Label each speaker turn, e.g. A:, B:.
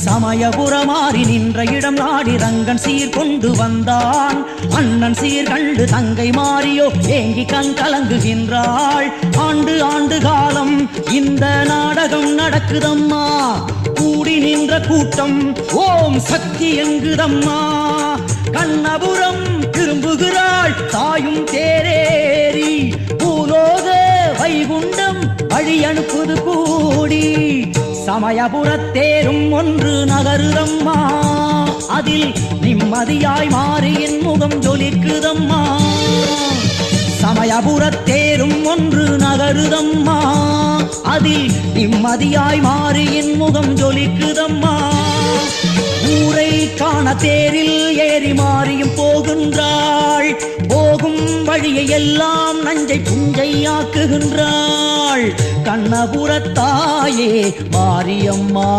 A: சமயபுரமாறி நின்ற இடம் நாடி ரங்கன் சீர் கொண்டு வந்தான். அண்ணன் சீர் கண்டு தங்கை மாறியோ ஏங்கி கண் கலங்குகின்றாள். ஆண்டு ஆண்டு காலம் இந்த நாடகம் நடக்குதம்மா. கூடி நின்ற கூட்டம் ஓம் சக்தி என்குதம்மா. கண்ணபுரம் திரும்புகிறாள் தாயும் தேரேறி. பூலோக வைகுண்டம் வழி அனுப்புது கூடி. சமயபுரத்தேரும் ஒன்று நகருதம்மா. அதில் நிம்மதியாய் மாறியின் முகம் ஜொலிக்குதம்மா. சமயபுரத்தேரும் ஒன்று நகருதம்மா. அதில் நிம்மதியாய் மாறியின் முகம் ஜொலிக்குதம்மா. ஊரை காண தேரில் ஏறி மாறியும் போகின்றாள். போகும் வழியை எல்லாம் நஞ்சை புஞ்சையாக்குகின்றாள். கண்ணபுரத்தாயே மாரியம்மா.